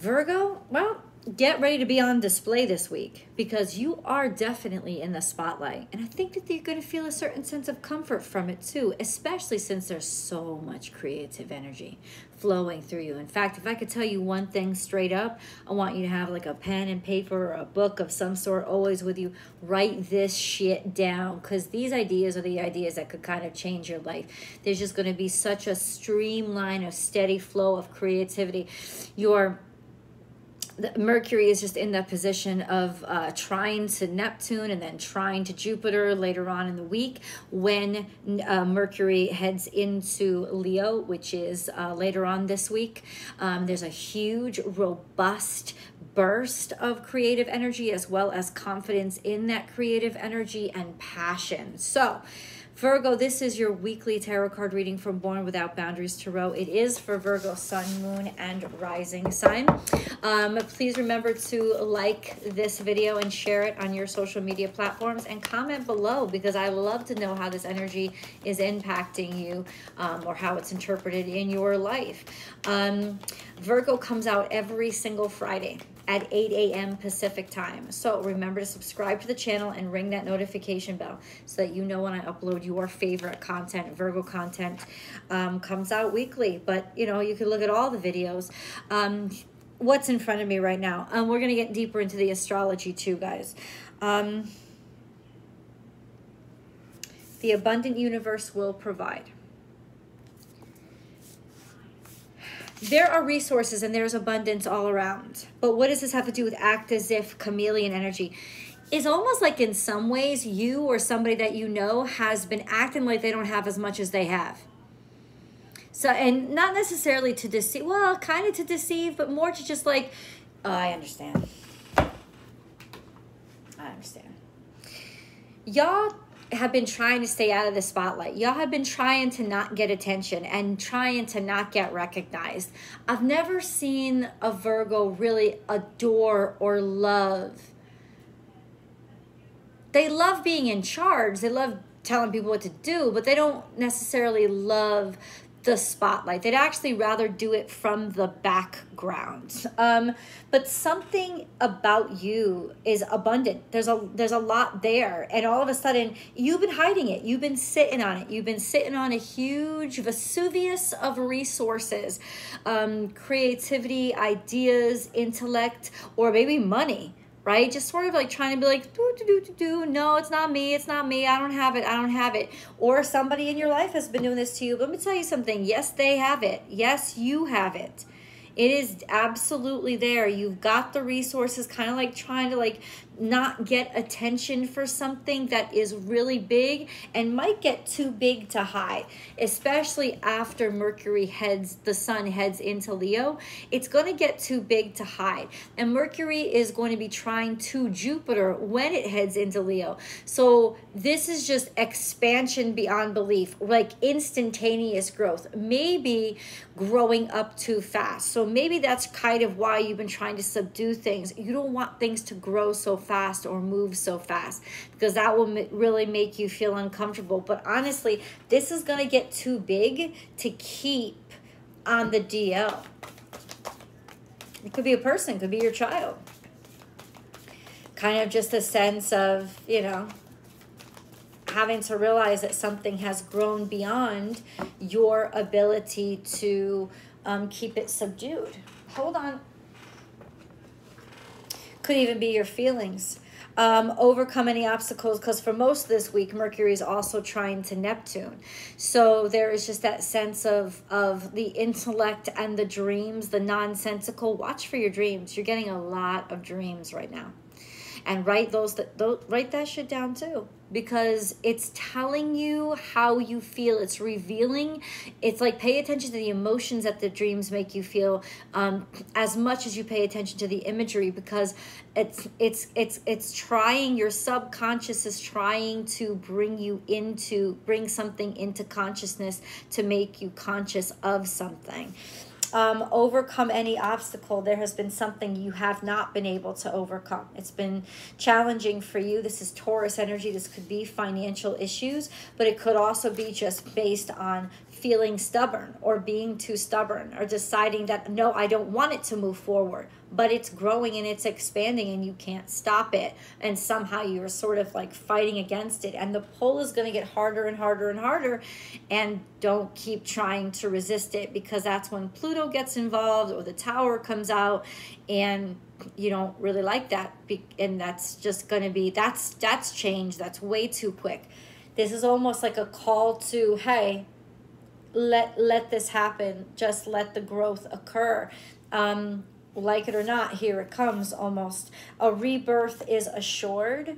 Virgo, well, get ready to be on display this week because you are definitely in the spotlight. And I think that you're going to feel a certain sense of comfort from it too, especially since there's so much creative energy flowing through you. In fact, if I could tell you one thing straight up, I want you to have like a pen and paper or a book of some sort always with you. Write this shit down because these ideas are the ideas that could kind of change your life. There's just going to be such a streamline, a steady flow of creativity. Mercury is just in that position of trying to Neptune and then trying to Jupiter later on in the week when Mercury heads into Leo, which is later on this week. There's a huge, robust burst of creative energy as well as confidence in that creative energy and passion. So, Virgo, this is your weekly tarot card reading from Born Without Boundaries Tarot. It is for Virgo, Sun, Moon, and Rising sign. Please remember to like this video and share it on your social media platforms and comment below because I love to know how this energy is impacting you or how it's interpreted in your life. Virgo comes out every single Friday at 8 a.m. Pacific time. So remember to subscribe to the channel and ring that notification bell so that you know when I upload your favorite content. Virgo content comes out weekly, but you know, you can look at all the videos. What's in front of me right now? We're going to get deeper into the astrology too, guys. The abundant universe will provide. There are resources and there's abundance all around. But what does this have to do with act as if chameleon energy? It's almost like in some ways you or somebody that you know has been acting like they don't have as much as they have. So, and not necessarily to deceive, well, kind of to deceive, but more to just like, oh, I understand. I understand. Y'all have been trying to stay out of the spotlight. Y'all have been trying to not get attention and trying to not get recognized. I've never seen a Virgo really adore or love. They love being in charge. They love telling people what to do, but they don't necessarily love the spotlight. They'd actually rather do it from the background. But something about you is abundant. There's a lot there. And all of a sudden, you've been hiding it. You've been sitting on it. You've been sitting on a huge Vesuvius of resources, creativity, ideas, intellect, or maybe money. Right? Just sort of like trying to be like, no, it's not me. It's not me. I don't have it. I don't have it. Or somebody in your life has been doing this to you. But let me tell you something. Yes, they have it. Yes, you have it. It is absolutely there. You've got the resources, kind of like trying to like not get attention for something that is really big and might get too big to hide, especially after the sun heads into Leo. It's going to get too big to hide. And Mercury is going to be trying to Jupiter when it heads into Leo. So this is just expansion beyond belief, like instantaneous growth, maybe growing up too fast. So maybe that's kind of why you've been trying to subdue things. You don't want things to grow so fast or move so fast because that will really make you feel uncomfortable. But honestly, this is going to get too big to keep on the DL. It could be a person, could be your child. Kind of just a sense of, you know, having to realize that something has grown beyond your ability to keep it subdued. Hold on. Could even be your feelings. Overcome any obstacles, because for most of this week, Mercury is also trying to Neptune. So there is just that sense of the intellect and the dreams, the nonsensical. Watch for your dreams. You're getting a lot of dreams right now. And write that shit down too, because it's telling you how you feel. It's revealing. It's like pay attention to the emotions that the dreams make you feel as much as you pay attention to the imagery, because it's trying, your subconscious is trying to bring something into consciousness to make you conscious of something. Overcome any obstacle. There has been something you have not been able to overcome. It's been challenging for you. This is Taurus energy. This could be financial issues, but it could also be just based on feeling stubborn or being too stubborn or deciding that, no, I don't want it to move forward, but it's growing and it's expanding and you can't stop it. And somehow you're sort of like fighting against it. And the pull is going to get harder and harder and harder. And don't keep trying to resist it, because that's when Pluto gets involved or the Tower comes out, and you don't really like that. And that's just going to be, that's change. That's way too quick. This is almost like a call to, hey, let this happen. Just let the growth occur. Like it or not, here it comes almost. A rebirth is assured.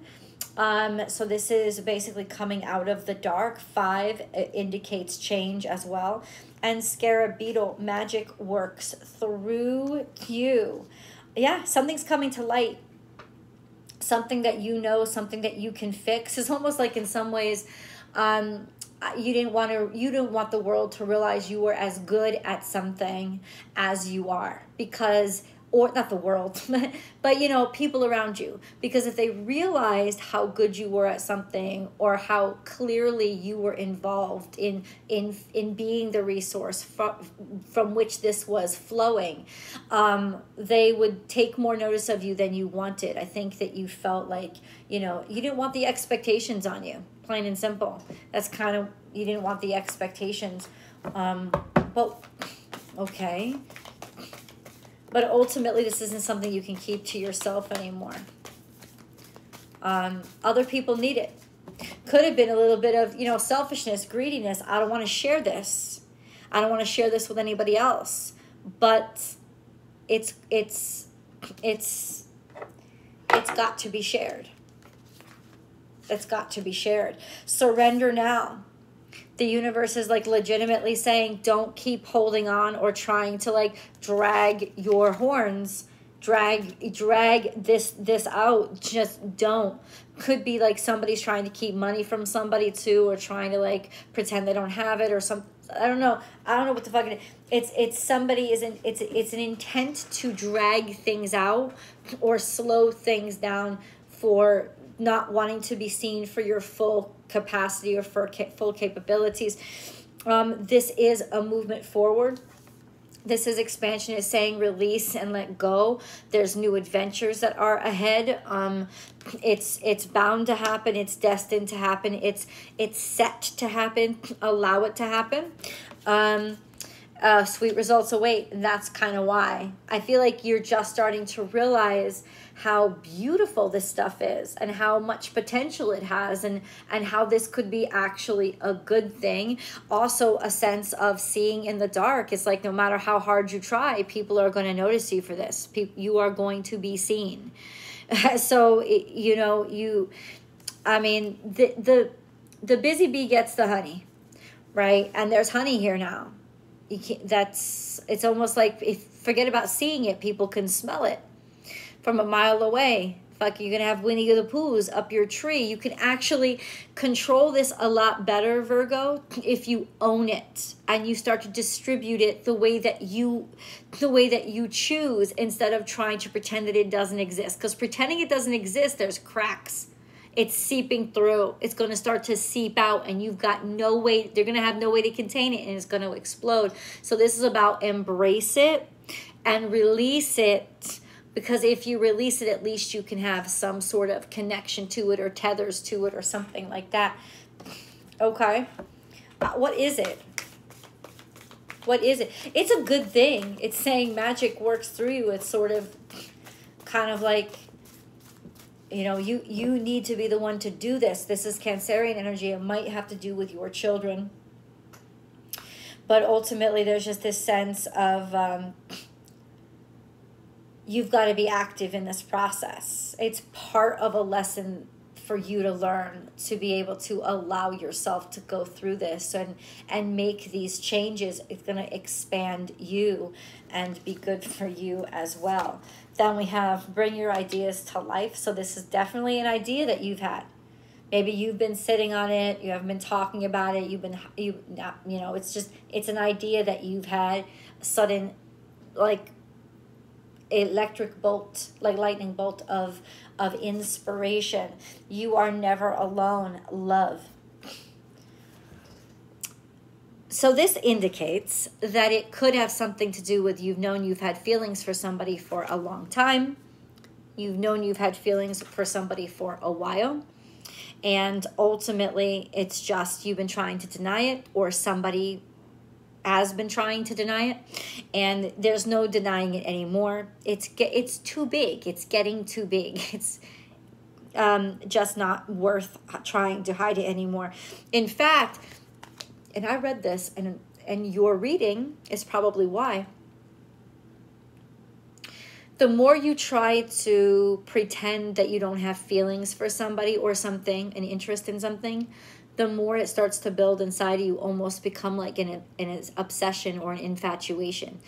So this is basically coming out of the dark. 5 indicates change as well. And Scarab Beetle, magic works through you. Yeah, something's coming to light. Something that you know, something that you can fix. It's almost like in some ways, you didn't want the world to realize you were as good at something as you are, because, or not the world, but you know, people around you, because if they realized how good you were at something, or how clearly you were involved in being the resource from which this was flowing, they would take more notice of you than you wanted. I think that you felt like, you know, you didn't want the expectations on you, plain and simple. That's kind of, you didn't want the expectations. But okay. But ultimately, this isn't something you can keep to yourself anymore. Other people need it. Could have been a little bit of, you know, selfishness, greediness. I don't want to share this. I don't want to share this with anybody else. But it's got to be shared. It's got to be shared. Surrender now. The universe is like legitimately saying, don't keep holding on or trying to like drag your horns, drag this out. Just don't. Could be like somebody's trying to keep money from somebody too, or trying to like pretend they don't have it or something. I don't know what the fuck it is. It's somebody it's an intent to drag things out or slow things down for not wanting to be seen for your full capacity or for full capabilities. This is a movement forward. This is expansion. Is saying release and let go. There's new adventures that are ahead. It's bound to happen. It's destined to happen. It's set to happen. Allow it to happen. Sweet results await. And that's kind of why I feel like you're just starting to realize how beautiful this stuff is and how much potential it has, and how this could be actually a good thing. Also a sense of seeing in the dark. It's like no matter how hard you try, people are going to notice you for this. You are going to be seen. So, you know, I mean, the busy bee gets the honey, right? And there's honey here now. It's almost like, forget about seeing it, people can smell it from a mile away. Fuck, you're gonna have Winnie the Poohs up your tree. You can actually control this a lot better, Virgo, if you own it and you start to distribute it the way that you choose, instead of trying to pretend that it doesn't exist. Because pretending it doesn't exist, there's cracks. It's seeping through. It's going to start to seep out, and you've got no way. They're going to have no way to contain it, and it's going to explode. So this is about embrace it and release it, because if you release it, at least you can have some sort of connection to it or tethers to it or something like that. Okay. What is it? What is it? It's a good thing. It's saying magic works through you. It's sort of kind of like, you know, you need to be the one to do this. This is Cancerian energy. It might have to do with your children. But ultimately, there's just this sense of you've got to be active in this process. It's part of a lesson for you to learn, to be able to allow yourself to go through this and make these changes. It's going to expand you and be good for you as well. Then we have bring your ideas to life. So this is definitely an idea that you've had. Maybe you've been sitting on it. You haven't been talking about it. It's an idea that you've had. A sudden, like electric bolt, like lightning bolt of inspiration. You are never alone, love. So this indicates that it could have something to do with you've had feelings for somebody for a long time. You've had feelings for somebody for a while. And ultimately, it's just you've been trying to deny it, or somebody has been trying to deny it, and there's no denying it anymore. It's too big. It's getting too big. It's just not worth trying to hide it anymore. In fact, and I read this, and your reading is probably why. The more you try to pretend that you don't have feelings for somebody or something, an interest in something, the more it starts to build inside of you, almost become like an obsession or an infatuation,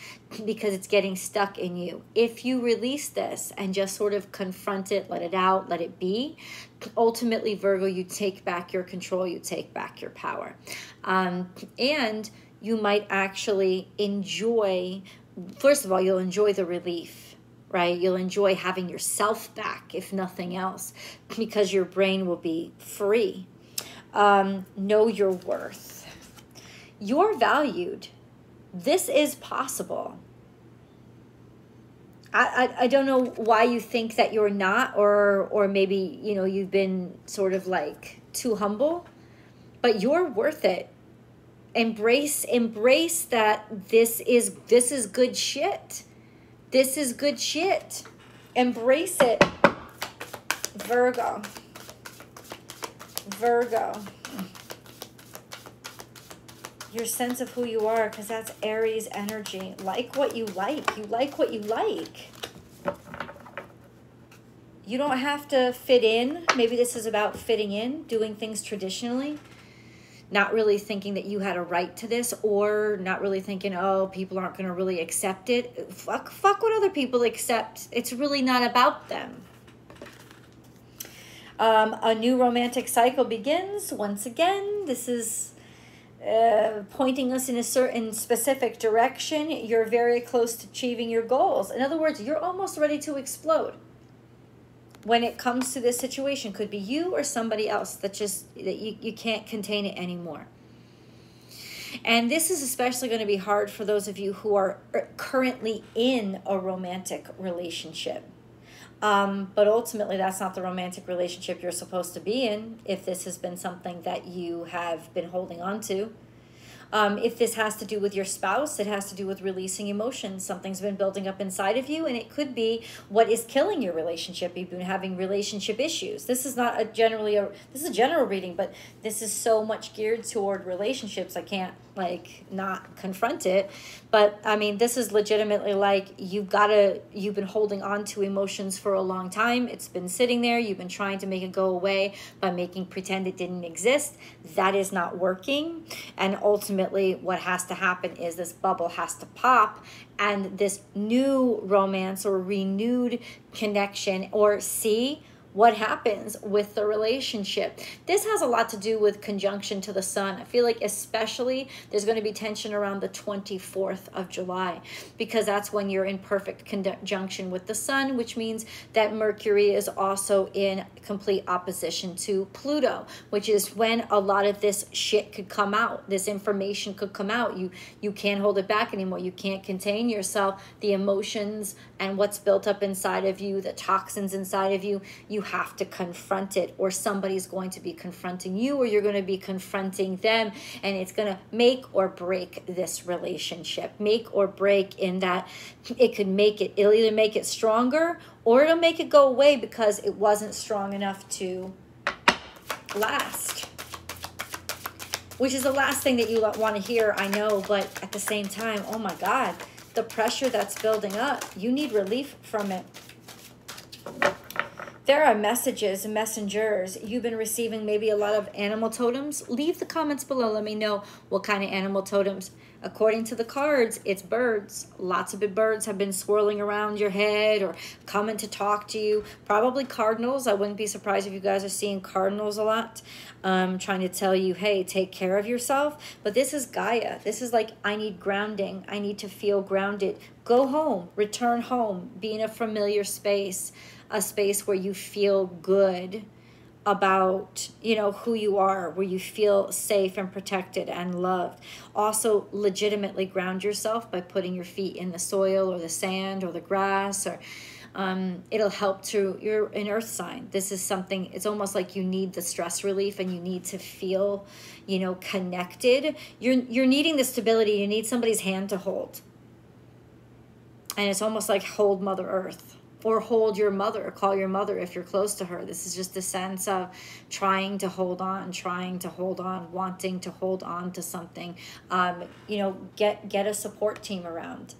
because it's getting stuck in you. If you release this and just sort of confront it, let it out, let it be, ultimately, Virgo, you take back your control, you take back your power. And you might actually enjoy, first of all, you'll enjoy the relief. Right? You'll enjoy having yourself back, if nothing else, because your brain will be free. Know your worth. You're valued. This is possible. I don't know why you think that you're not, or maybe, you know, you've been sort of like too humble, but you're worth it. Embrace that this is good shit. This is good shit. Embrace it. Virgo. Your sense of who you are, because that's Aries energy. Like what you like. You like what you like. You don't have to fit in. Maybe this is about fitting in, doing things traditionally. Not really thinking that you had a right to this, or not really thinking, oh, people aren't going to really accept it. Fuck what other people accept. It's really not about them. A new romantic cycle begins. Once again, this is pointing us in a certain specific direction. You're very close to achieving your goals. In other words, you're almost ready to explode. When it comes to this situation, could be you or somebody else that you can't contain it anymore. And this is especially going to be hard for those of you who are currently in a romantic relationship. But ultimately, that's not the romantic relationship you're supposed to be in if this has been something that you have been holding on to. If this has to do with your spouse, it has to do with releasing emotions. Something's been building up inside of you, and it could be what is killing your relationship. You've been having relationship issues. This is not this is a general reading, but this is so much geared toward relationships. I can't not confront it. But I mean, this is legitimately like you've been holding on to emotions for a long time. It's been sitting there. You've been trying to make it go away by making pretend it didn't exist. That is not working. And ultimately what has to happen is this bubble has to pop, and this new romance or renewed connection, or see what happens with the relationship. This has a lot to do with conjunction to the sun. I feel like especially there's going to be tension around the 24th of July, because that's when you're in perfect conjunction with the sun, which means that Mercury is also in complete opposition to Pluto, which is when a lot of this shit could come out. This information could come out. You can't hold it back anymore. You can't contain yourself. The emotions and what's built up inside of you, the toxins inside of you, you have to confront it, or somebody's going to be confronting you, or you're going to be confronting them, and it's going to make or break this relationship. Make or break in that it'll either make it stronger, or it'll make it go away because it wasn't strong enough to last. Which is the last thing that you want to hear, I know, but at the same time, oh my God, the pressure that's building up, you need relief from it. There are messages and messengers. You've been receiving maybe a lot of animal totems. Leave the comments below. Let me know what kind of animal totems. According to the cards, it's birds. Lots of big birds have been swirling around your head or coming to talk to you. Probably cardinals. I wouldn't be surprised if you guys are seeing cardinals a lot. Trying to tell you, hey, take care of yourself. But this is Gaia. This is like, I need grounding. I need to feel grounded. Go home. Return home. Be in a familiar space. A space where you feel good. about, you know, who you are, where you feel safe and protected and loved. Also, legitimately ground yourself by putting your feet in the soil or the sand or the grass, or it'll help to, you're an earth sign. This is something, it's almost like you need the stress relief and you need to feel, you know, connected. You're needing the stability. You need somebody's hand to hold. And it's almost like hold Mother Earth, or hold your mother, or call your mother if you're close to her. This is just a sense of trying to hold on, wanting to hold on to something. You know, get a support team around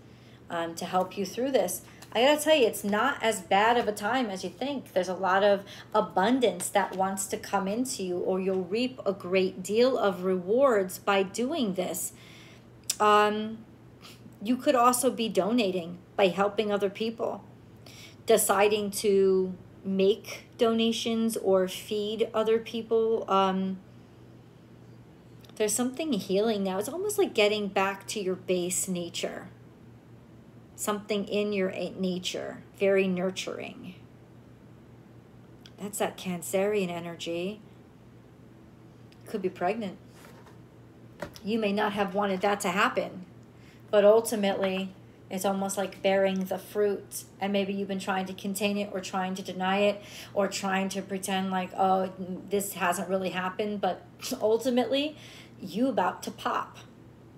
to help you through this. I gotta tell you, it's not as bad of a time as you think. There's a lot of abundance that wants to come into you, or you'll reap a great deal of rewards by doing this. You could also be donating by helping other people, deciding to make donations or feed other people. There's something healing now. It's almost like getting back to your base nature. Something in your nature, very nurturing. That's that Cancerian energy. Could be pregnant. You may not have wanted that to happen, but ultimately it's almost like bearing the fruit, and maybe you've been trying to contain it or trying to deny it or trying to pretend like, oh, this hasn't really happened, but ultimately you about to pop.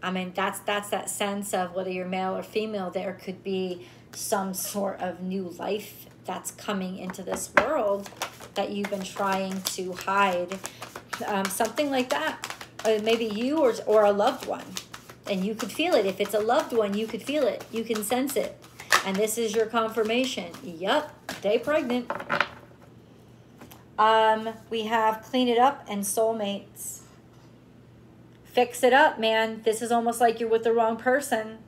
I mean, that's that sense of whether you're male or female, there could be some sort of new life that's coming into this world that you've been trying to hide. Something like that. Or maybe you or a loved one. And you could feel it. If it's a loved one, you could feel it. You can sense it. And this is your confirmation. Yup, they pregnant. We have clean it up and soulmates. Fix it up, man. This is almost like you're with the wrong person.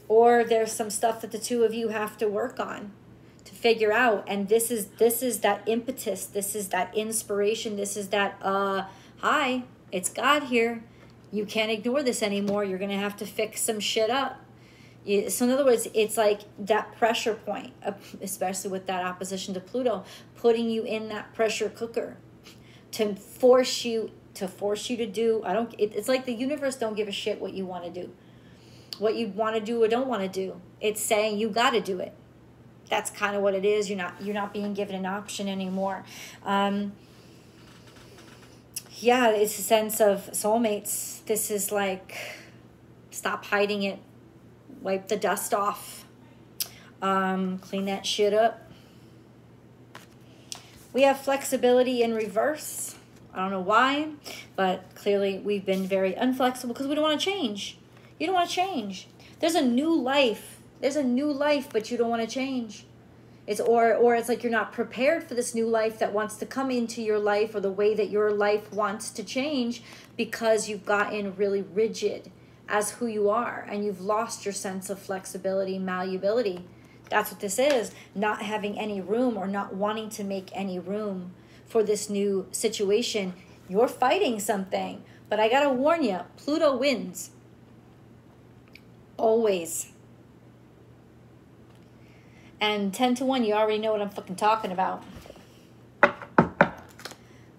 Or there's some stuff that the two of you have to work on to figure out. And this is that impetus. This is that inspiration. This is that, hi, it's God here. You can't ignore this anymore. You're going to have to fix some shit up. So in other words, it's like that pressure point, especially with that opposition to Pluto, putting you in that pressure cooker to force you to do. It's like the universe don't give a shit what you want to do. What you want to do or don't want to do. It's saying you got to do it. That's kind of what it is. You're not being given an option anymore. Yeah, it's a sense of soulmates. This is like, stop hiding it. Wipe the dust off. Clean that shit up. We have flexibility in reverse. I don't know why, but clearly we've been very unflexible because we don't want to change. You don't want to change. There's a new life. There's a new life, but you don't want to change. Or it's like you're not prepared for this new life that wants to come into your life, or the way that your life wants to change, because you've gotten really rigid as who you are and you've lost your sense of flexibility, malleability. That's what this is. Not having any room, or not wanting to make any room for this new situation. You're fighting something, but I gotta warn you, Pluto wins. Always. And 10 to 1, you already know what I'm fucking talking about.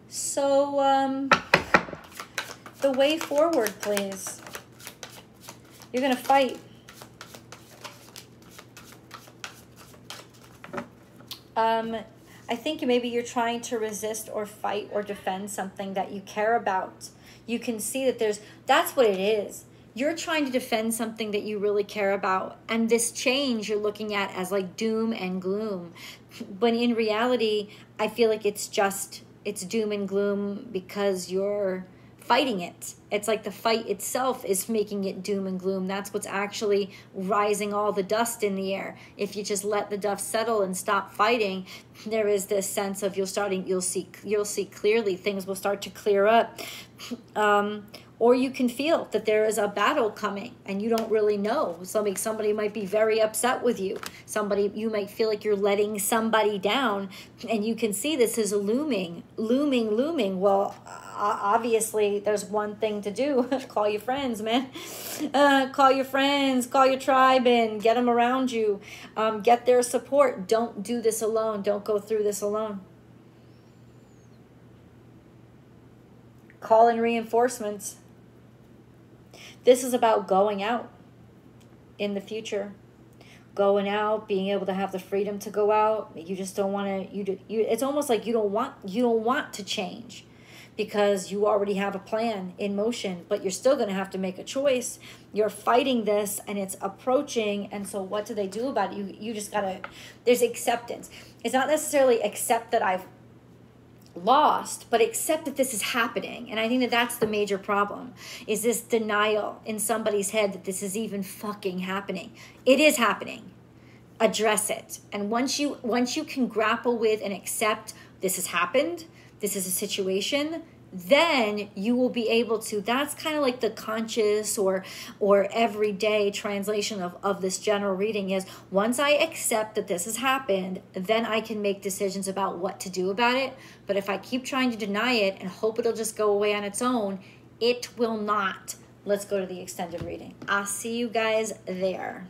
So, the way forward, please. You're going to fight. I think maybe you're trying to resist or fight or defend something that you care about. You can see that that's what it is. You're trying to defend something that you really care about. And this change you're looking at as like doom and gloom. When in reality, I feel like it's doom and gloom because you're fighting it. It's like the fight itself is making it doom and gloom. That's what's actually rising all the dust in the air. If you just let the dust settle and stop fighting, there is this sense of you'll see clearly. Things will start to clear up. Or you can feel that there is a battle coming and you don't really know. Somebody might be very upset with you. You might feel like you're letting somebody down, and you can see this is looming. Well, obviously there's one thing to do. Call your friends, man. Call your friends, call your tribe and get them around you. Get their support. Don't do this alone. Don't go through this alone. call in reinforcements. This is about going out in the future. Going out, being able to have the freedom to go out. You just don't want to, it's almost like you don't want to change, because you already have a plan in motion, but you're still going to have to make a choice. You're fighting this and it's approaching. And so what do they do about it? You just got to, there's acceptance. It's not necessarily accept that I've lost, but accept that this is happening. And I think that that's the major problem, is this denial in somebody's head that this is even fucking happening. It is happening. Address it. And once you can grapple with and accept this has happened, this is a situation, then you will be able to, that's kind of like the conscious or everyday translation of this general reading, is once I accept that this has happened, then I can make decisions about what to do about it. But if I keep trying to deny it and hope it'll just go away on its own, it will not. Let's go to the extended reading. I'll see you guys there.